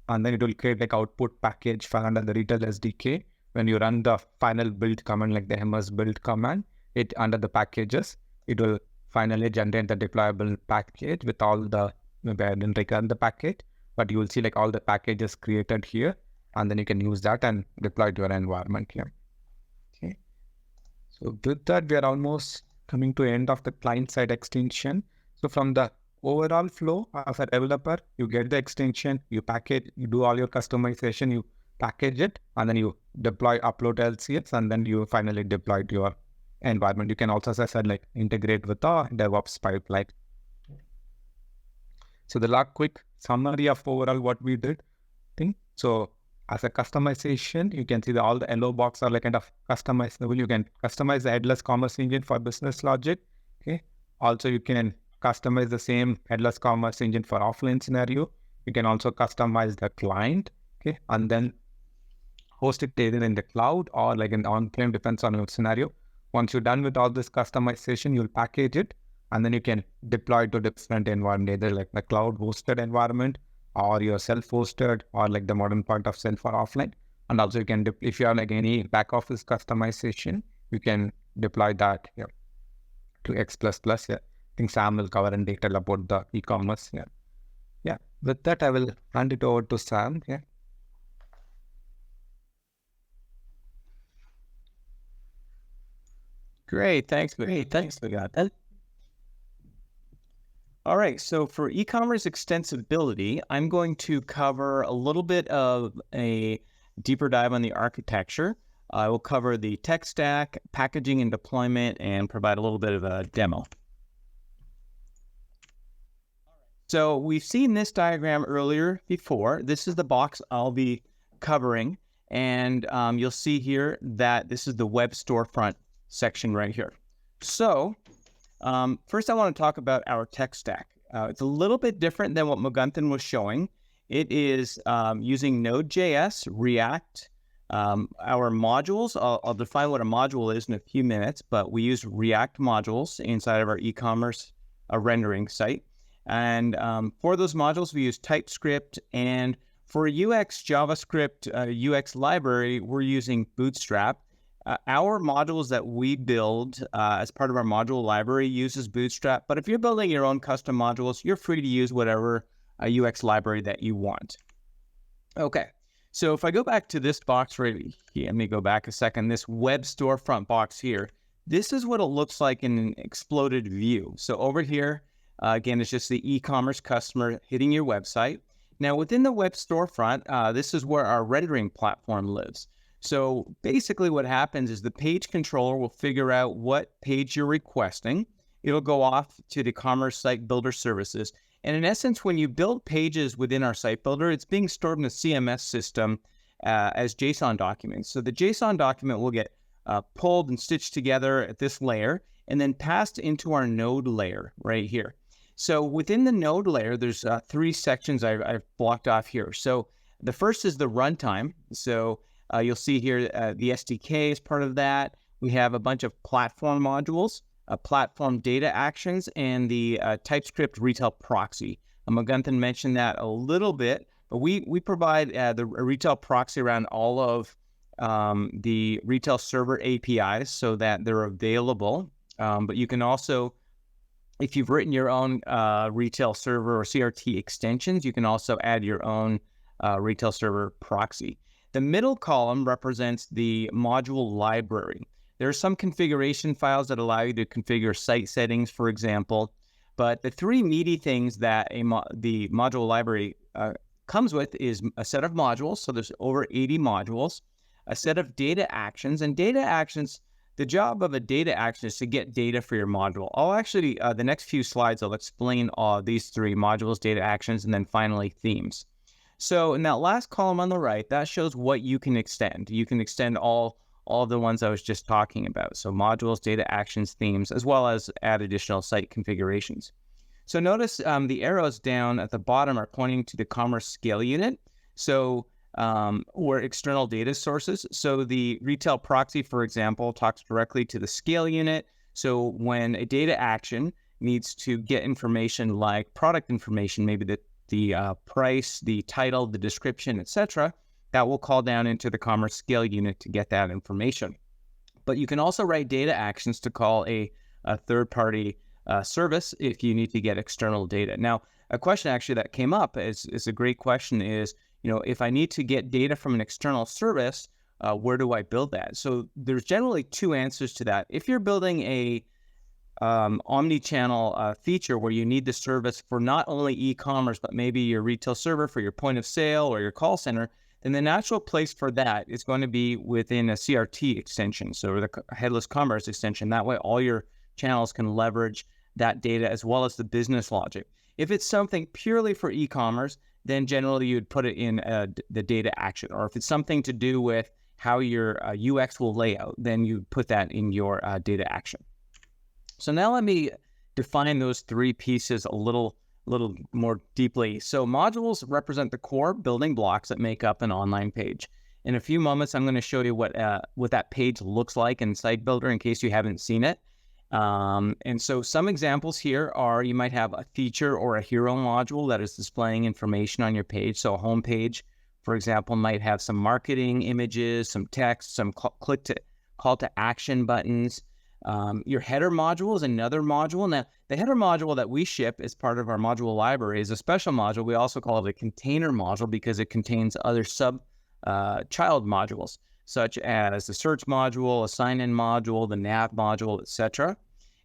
and then it will create like output package file under the retail SDK. When you run the final build command, like the ms build command, it under the packages, it will finally generate the deployable package with all the, maybe I didn't run the package, but you will see like all the packages created here, and then you can use that and deploy to your environment here. Okay. So with that, we are almost coming to end of the client side extension. So from the overall flow as a developer, you get the extension, you package, you do all your customization, you package it, and then you deploy, upload LCS, and then you finally deploy to your environment. You can also, as I said, like integrate with the DevOps pipeline. So the quick summary of overall what we did thing. So as a customization, you can see all the yellow box are like kind of customizable. You can customize the headless commerce engine for business logic. Okay. Also, you can customize the same headless commerce engine for offline scenario. You can also customize the client, okay, and then host it either in the cloud or like an on-prem, depends on your scenario. Once you're done with all this customization, you'll package it and then you can deploy it to different environment, either like the cloud hosted environment or your self-hosted or like the modern point of sale for offline. And also you can, if you have like any back office customization, you can deploy that to X++. Yeah. I think Sam will cover in detail about the e-commerce. Yeah. Yeah. With that, I will hand it over to Sam. Yeah. Great. Thanks, Mugunthan. All right. So for e-commerce extensibility, I'm going to cover a little bit of a deeper dive on the architecture. I will cover the tech stack, packaging and deployment, and provide a little bit of a demo. So we've seen this diagram earlier before. This is the box I'll be covering. And you'll see here that this is the web storefront section right here. So first I want to talk about our tech stack. It's a little bit different than what Mugunthan was showing. It is using Node.js, React, our modules. I'll define what a module is in a few minutes, but we use React modules inside of our e-commerce rendering site. And for those modules, we use TypeScript. And for UX JavaScript UX library, we're using Bootstrap. Our modules that we build as part of our module library uses Bootstrap. But if you're building your own custom modules, you're free to use whatever UX library that you want. Okay. So if I go back to this box right here, let me go back a second, this web storefront box here, this is what it looks like in an exploded view. So over here, again, it's just the e-commerce customer hitting your website. Now within the web storefront, this is where our rendering platform lives. So basically what happens is the page controller will figure out what page you're requesting. It'll go off to the Commerce Site Builder services. And in essence, when you build pages within our site builder, it's being stored in the CMS system as JSON documents. So the JSON document will get pulled and stitched together at this layer and then passed into our node layer right here. So within the node layer, there's 3 sections I've blocked off here. So the first is the runtime. So you'll see here the SDK is part of that. We have a bunch of platform modules, platform data actions, and the TypeScript retail proxy. Mugunthan mentioned that a little bit, but we provide the retail proxy around all of the retail server APIs so that they're available. But you can also, if you've written your own retail server or CRT extensions, you can also add your own retail server proxy. The middle column represents the module library. There are some configuration files that allow you to configure site settings, for example. But the 3 meaty things that the module library comes with is a set of modules. So there's over 80 modules, a set of data actions. And data actions, the job of a data action is to get data for your module. I'll actually, the next few slides, I'll explain all these 3 modules, data actions, and then finally themes. So in that last column on the right, that shows what you can extend. You can extend all of the ones I was just talking about. So modules, data actions, themes, as well as add additional site configurations. So notice the arrows down at the bottom are pointing to the commerce scale unit. So, or external data sources. So the retail proxy, for example, talks directly to the scale unit. So when a data action needs to get information like product information, maybe the price, the title, the description, etc., that will call down into the commerce scale unit to get that information. But you can also write data actions to call a third-party service if you need to get external data. Now, a question actually that came up is a great question is, if I need to get data from an external service, where do I build that? So there's generally 2 answers to that. If you're building a omni-channel feature where you need the service for not only e-commerce, but maybe your retail server for your point of sale or your call center, then the natural place for that is going to be within a CRT extension, so the headless commerce extension. That way, all your channels can leverage that data as well as the business logic. If it's something purely for e-commerce, then generally you'd put it in the data action. Or if it's something to do with how your UX will lay out, then you put that in your data action. So now let me define those three pieces a little more deeply. So modules represent the core building blocks that make up an online page. In a few moments, I'm going to show you what that page looks like in Site Builder in case you haven't seen it. And so some examples here are you might have a feature or a hero module that is displaying information on your page. So a home page, for example, might have some marketing images, some text, some call to action buttons. Your header module is another module. Now, the header module that we ship as part of our module library is a special module. We also call it a container module because it contains other child modules, such as the search module, a sign-in module, the nav module, etc.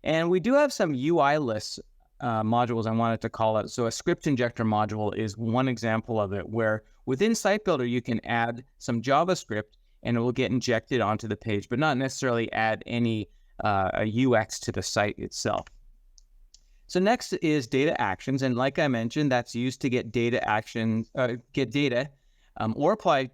And we do have some UI-less modules I wanted to call out. So a script injector module is one example of it, where within Site Builder, you can add some JavaScript and it will get injected onto the page, but not necessarily add any UX to the site itself. So next is data actions. And like I mentioned, that's used to get data actions, or apply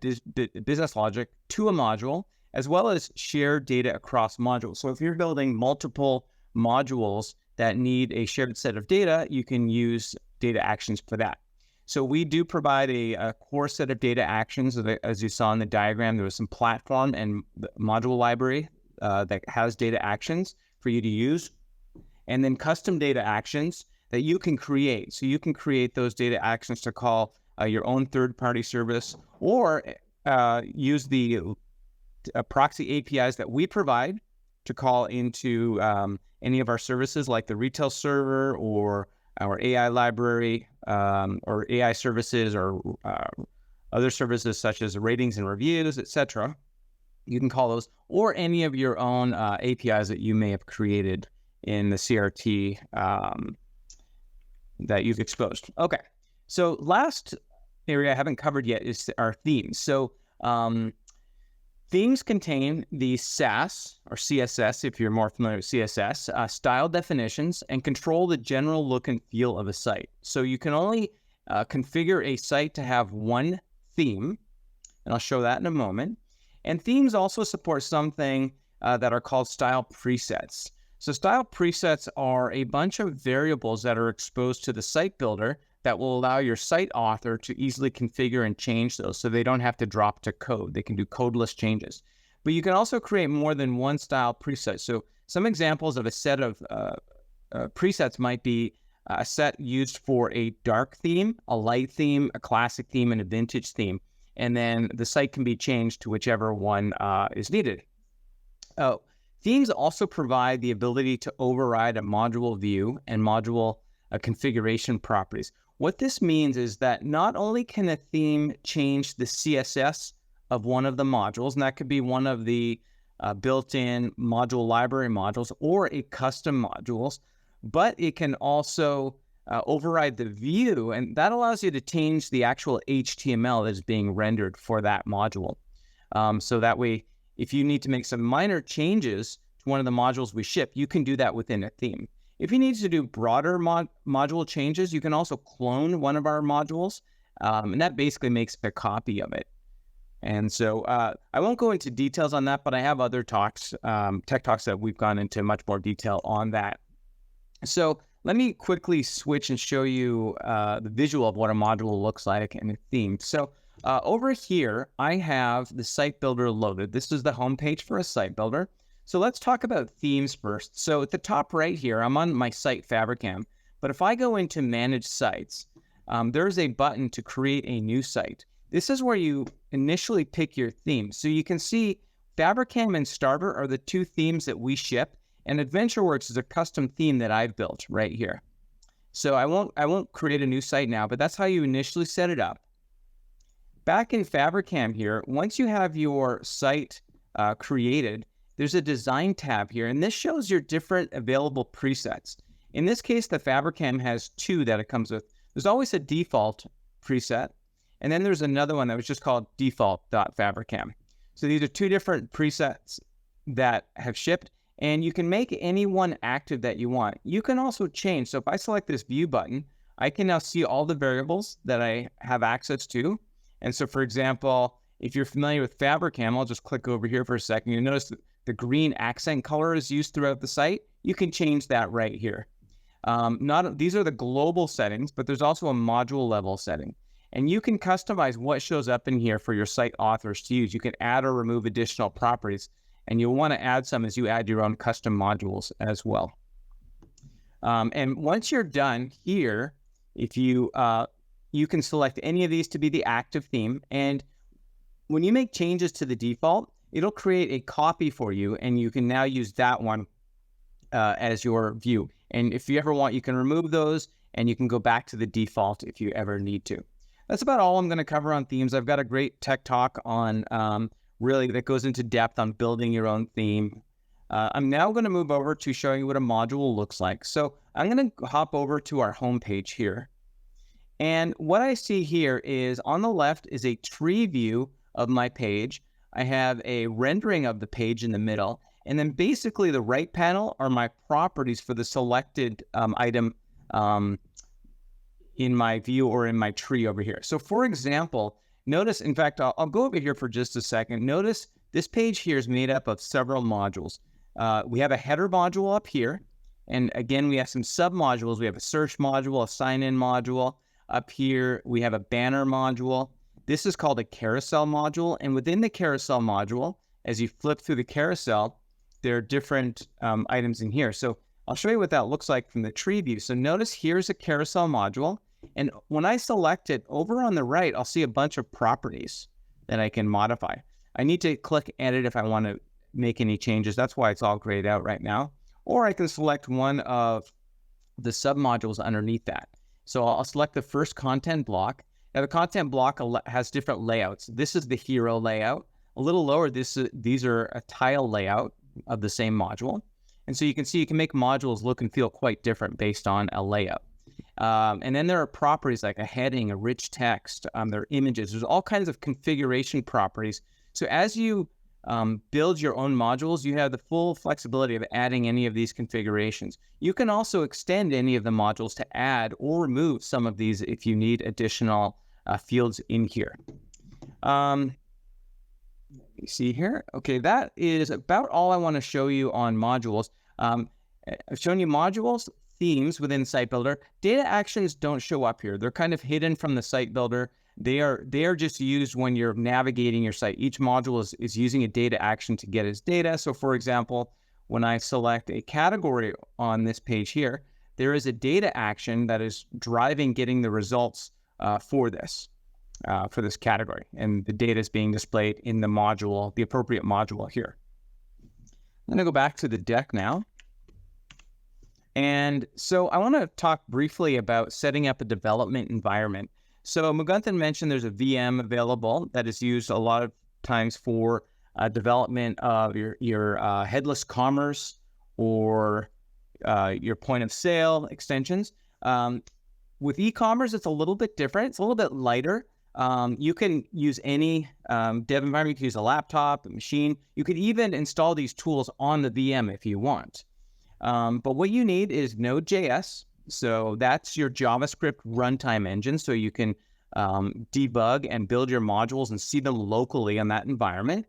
business logic to a module, as well as share data across modules. So if you're building multiple modules that need a shared set of data, you can use data actions for that. So we do provide a core set of data actions. As you saw in the diagram, there was some platform and module library that has data actions for you to use, and then custom data actions that you can create. So you can create those data actions to call your own third-party service, or use the proxy APIs that we provide to call into any of our services like the retail server or our AI library or AI services or other services such as ratings and reviews, etc. You can call those, or any of your own APIs that you may have created in the CRT that you've exposed. Okay. So last area I haven't covered yet is our themes. So themes contain the SAS or CSS, if you're more familiar with CSS, style definitions, and control the general look and feel of a site. So you can only configure a site to have one theme, and I'll show that in a moment. And themes also support something that are called style presets. So style presets are a bunch of variables that are exposed to the site builder that will allow your site author to easily configure and change those so they don't have to drop to code. They can do codeless changes. But you can also create more than one style preset. So some examples of a set of presets might be a set used for a dark theme, a light theme, a classic theme, and a vintage theme. And then the site can be changed to whichever one is needed. Themes also provide the ability to override a module view and module configuration properties. What this means is that not only can a theme change the CSS of one of the modules, and that could be one of the built-in module library modules or a custom modules, but it can also override the view, and that allows you to change the actual HTML that is being rendered for that module. So that way, if you need to make some minor changes to one of the modules we ship, you can do that within a theme. If you need to do broader module changes, you can also clone one of our modules, and that basically makes a copy of it. And so I won't go into details on that, but I have other talks, tech talks that we've gone into much more detail on that. So let me quickly switch and show you the visual of what a module looks like and a theme. So over here, I have the site builder loaded. This is the homepage for a site builder. So let's talk about themes first. So at the top right here, I'm on my site Fabricam, but if I go into manage sites, there's a button to create a new site. This is where you initially pick your theme. So you can see Fabricam and Starter are the two themes that we ship, and AdventureWorks is a custom theme that I've built right here. So I won't create a new site now, but that's how you initially set it up. Back in Fabricam here, once you have your site created, there's a design tab here, and this shows your different available presets. In this case, the Fabricam has two that it comes with. There's always a default preset, and then there's another one that was just called default.fabricam. So these are two different presets that have shipped, and you can make any one active that you want. You can also change. So if I select this view button, I can now see all the variables that I have access to. And so, for example, if you're familiar with Fabricam, I'll just click over here for a second. You'll notice that the green accent color is used throughout the site. You can change that right here. These are the global settings, but there's also a module level setting. And you can customize what shows up in here for your site authors to use. You can add or remove additional properties, and you'll want to add some as you add your own custom modules as well. And once you're done here, if you can select any of these to be the active theme. And when you make changes to the default, it'll create a copy for you, and you can now use that one as your view. And if you ever want, you can remove those, and you can go back to the default if you ever need to. That's about all I'm going to cover on themes. I've got a great tech talk on really that goes into depth on building your own theme. I'm now going to move over to showing you what a module looks like. So I'm going to hop over to our home page here. And what I see here is on the left is a tree view of my page. I have a rendering of the page in the middle. And then basically the right panel are my properties for the selected item in my view or in my tree over here. So for example, notice, in fact, I'll go over here for just a second. Notice this page here is made up of several modules. We have a header module up here. And again, we have some sub-modules. We have a search module, a sign-in module. Up here, we have a banner module. This is called a carousel module. And within the carousel module, as you flip through the carousel, there are different items in here. So I'll show you what that looks like from the tree view. So notice here's a carousel module. And when I select it, over on the right, I'll see a bunch of properties that I can modify. I need to click edit if I want to make any changes. That's why it's all grayed out right now. Or I can select one of the submodules underneath that. So I'll select the first content block. Now the content block has different layouts. This is the hero layout. A little lower, these are a tile layout of the same module. And so you can see you can make modules look and feel quite different based on a layout. And then there are properties like a heading, a rich text, there are images. There's all kinds of configuration properties. So as you build your own modules, you have the full flexibility of adding any of these configurations. You can also extend any of the modules to add or remove some of these if you need additional fields in here. Let me see here. Okay, that is about all I want to show you on modules. I've shown you modules, themes within Site Builder. Data actions don't show up here. They're kind of hidden from the Site Builder. They are just used when you're navigating your site. Each module is using a data action to get its data. So for example, when I select a category on this page here, there is a data action that is driving getting the results for this category. And the data is being displayed in the module, the appropriate module here. I'm going to go back to the deck now. And so I want to talk briefly about setting up a development environment. So Mugunthan mentioned there's a VM available that is used a lot of times for development of your headless commerce or your point of sale extensions. With e-commerce, it's a little bit different. It's a little bit lighter. You can use any dev environment. You can use a laptop, a machine. You could even install these tools on the VM if you want. But what you need is Node.js. So that's your JavaScript runtime engine. So you can debug and build your modules and see them locally on that environment.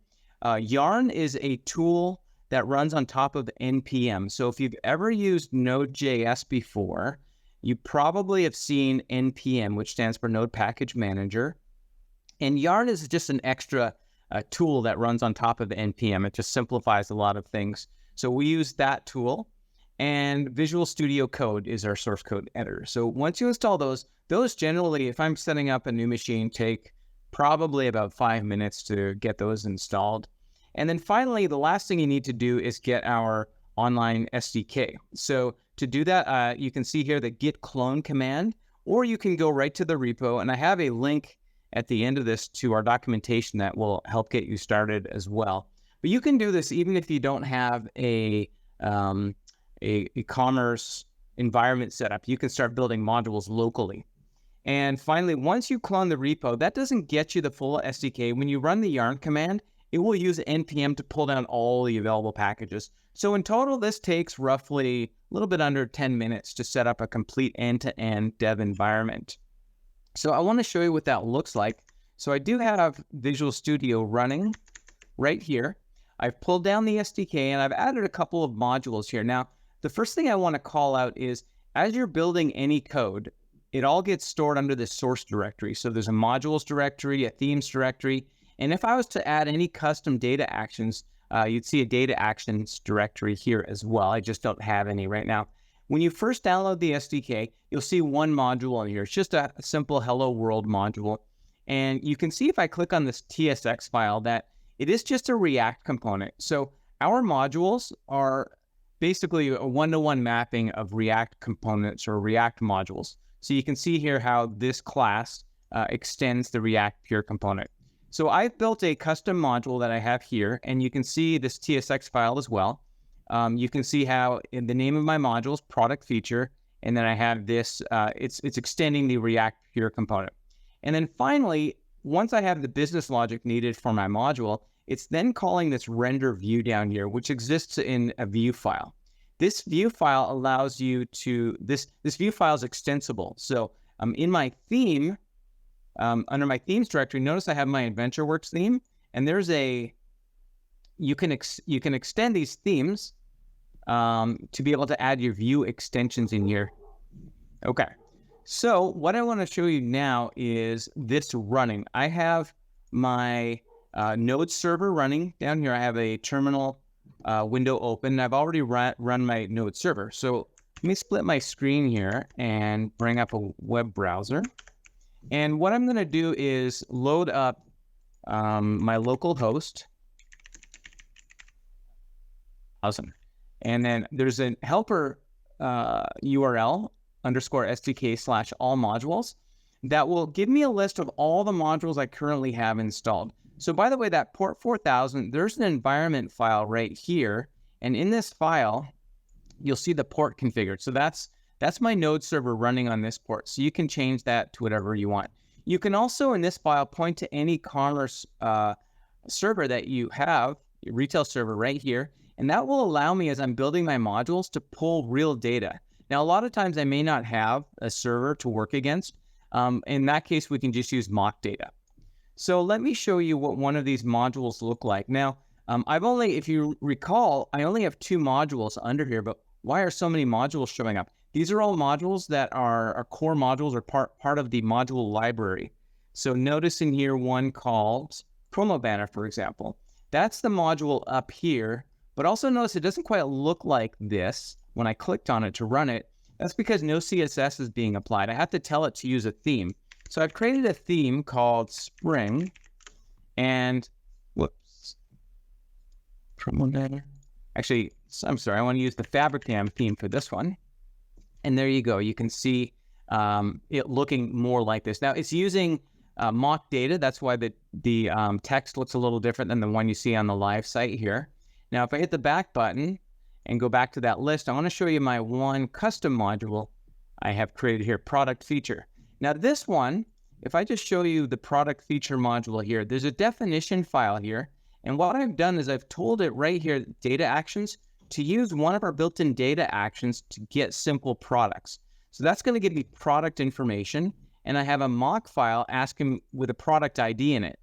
Yarn is a tool that runs on top of NPM. So if you've ever used Node.js before, you probably have seen NPM, which stands for Node Package Manager. And Yarn is just an extra tool that runs on top of NPM. It just simplifies a lot of things. So we use that tool. And Visual Studio Code is our source code editor. So once you install those generally, if I'm setting up a new machine, take probably about 5 minutes to get those installed. And then finally, the last thing you need to do is get our online SDK. So to do that, you can see here the git clone command, or you can go right to the repo. And I have a link at the end of this to our documentation that will help get you started as well. But you can do this even if you don't have a commerce environment set up. You can start building modules locally. And finally, once you clone the repo, that doesn't get you the full SDK. When you run the yarn command, it will use NPM to pull down all the available packages. So in total, this takes roughly a little bit under 10 minutes to set up a complete end-to-end dev environment. So I want to show you what that looks like. So I do have Visual Studio running right here. I've pulled down the SDK and I've added a couple of modules here. Now, the first thing I want to call out is as you're building any code, it all gets stored under the source directory. So there's a modules directory, a themes directory. And if I was to add any custom data actions, you'd see a data actions directory here as well. I just don't have any right now. When you first download the SDK, you'll see one module on here. It's just a simple hello world module. And you can see if I click on this TSX file that it is just a React component. So our modules are basically a one-to-one mapping of React components or React modules. So you can see here how this class extends the React Pure component. So I've built a custom module that I have here, and you can see this TSX file as well. You can see how in the name of my module is product feature, and then I have this, it's extending the React Pure component. And then finally, once I have the business logic needed for my module, it's then calling this render view down here, which exists in a view file. This view file allows you to, this view file is extensible. So in my theme, under my themes directory, notice I have my AdventureWorks theme, and there's you can extend these themes to be able to add your view extensions in here. Okay, so what I want to show you now is this running. I have my Node server running down here. I have a terminal window open. I've already run my Node server. So let me split my screen here and bring up a web browser. And what I'm going to do is load up my local host. Awesome. And then there's a helper URL _SDK/all modules that will give me a list of all the modules I currently have installed. So by the way, that port 4000, there's an environment file right here. And in this file, you'll see the port configured. So that's my Node server running on this port. So you can change that to whatever you want. You can also in this file point to any commerce server that you have, your retail server right here. And that will allow me as I'm building my modules to pull real data. Now, a lot of times I may not have a server to work against. In that case, we can just use mock data. So let me show you what one of these modules look like. Now, if you recall, I only have 2 modules under here, but why are so many modules showing up? These are all modules that are core modules or part of the module library. So notice in here one called promo banner, for example. That's the module up here, but also notice it doesn't quite look like this when I clicked on it to run it. That's because no CSS is being applied. I have to tell it to use a theme. So I've created a theme called Spring, and whoops, promo banner. Actually, I'm sorry, I want to use the Fabricam theme for this one. And there you go. You can see it looking more like this. Now it's using mock data. That's why the text looks a little different than the one you see on the live site here. Now, if I hit the back button and go back to that list, I want to show you my one custom module I have created here, product feature. Now this one, if I just show you the product feature module here, there's a definition file here. And what I've done is I've told it right here, data actions, to use one of our built-in data actions to get simple products. So that's going to give me product information. And I have a mock file asking with a product ID in it.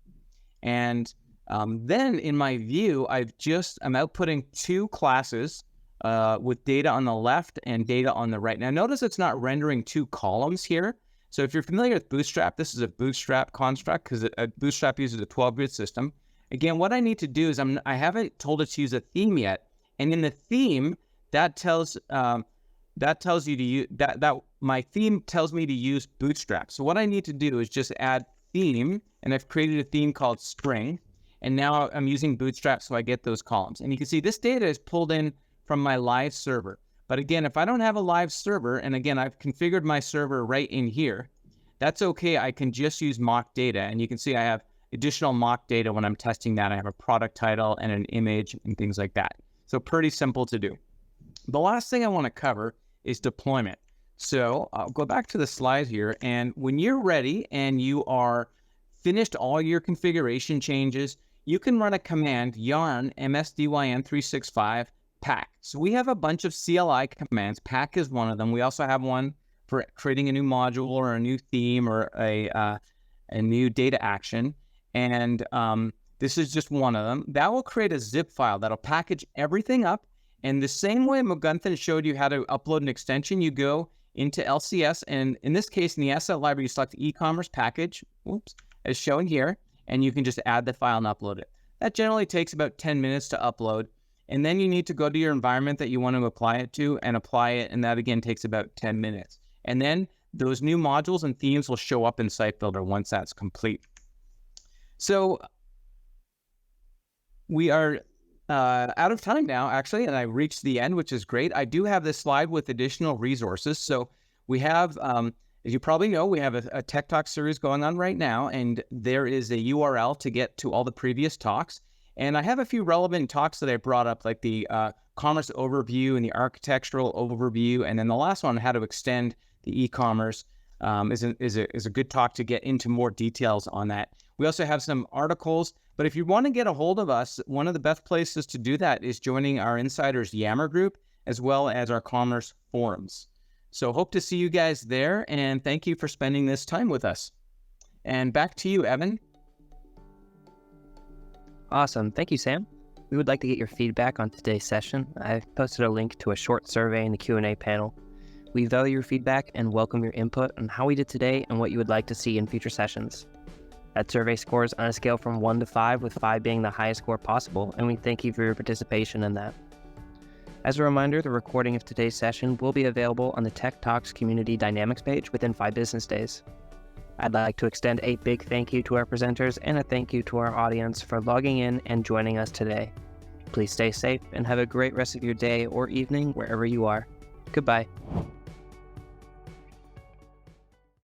And then in my view, I'm outputting 2 classes with data on the left and data on the right. Now notice it's not rendering 2 columns here. So if you're familiar with Bootstrap, this is a Bootstrap construct because Bootstrap uses a 12-grid system. Again, what I need to do is I haven't told it to use a theme yet. And in the theme, that tells you to use my theme tells me to use Bootstrap. So what I need to do is just add theme, and I've created a theme called Spring. And now I'm using Bootstrap so I get those columns. And you can see this data is pulled in from my live server. But again, if I don't have a live server, and again, I've configured my server right in here, that's okay. I can just use mock data. And you can see I have additional mock data when I'm testing that. I have a product title and an image and things like that. So pretty simple to do. The last thing I want to cover is deployment. So I'll go back to the slide here. And when you're ready and you are finished all your configuration changes, you can run a command yarn msdyn365 pack. So we have a bunch of CLI commands. Pack is one of them. We also have one for creating a new module or a new theme or a new data action. And this is just one of them. That will create a zip file that'll package everything up. And the same way Mugunthan showed you how to upload an extension, you go into LCS. And in this case, in the asset library, you select the e-commerce package, as shown here, and you can just add the file and upload it. That generally takes about 10 minutes to upload. And then you need to go to your environment that you want to apply it to and apply it. And that again takes about 10 minutes. And then those new modules and themes will show up in Site Builder once that's complete. So we are out of time now, actually, and I reached the end, which is great. I do have this slide with additional resources. So we have, as you probably know, we have a Tech Talk series going on right now, and there is a URL to get to all the previous talks. And I have a few relevant talks that I brought up, like the commerce overview and the architectural overview. And then the last one, how to extend the e-commerce, is a good talk to get into more details on that. We also have some articles, but if you want to get a hold of us, one of the best places to do that is joining our Insiders Yammer group, as well as our commerce forums. So hope to see you guys there, and thank you for spending this time with us. And back to you, Evan. Awesome. Thank you, Sam. We would like to get your feedback on today's session. I've posted a link to a short survey in the Q&A panel. We value your feedback and welcome your input on how we did today and what you would like to see in future sessions. That survey scores on a scale from 1 to 5, with 5 being the highest score possible, and we thank you for your participation in that. As a reminder, the recording of today's session will be available on the Tech Talks Community Dynamics page within 5 business days. I'd like to extend a big thank you to our presenters and a thank you to our audience for logging in and joining us today. Please stay safe and have a great rest of your day or evening wherever you are. Goodbye.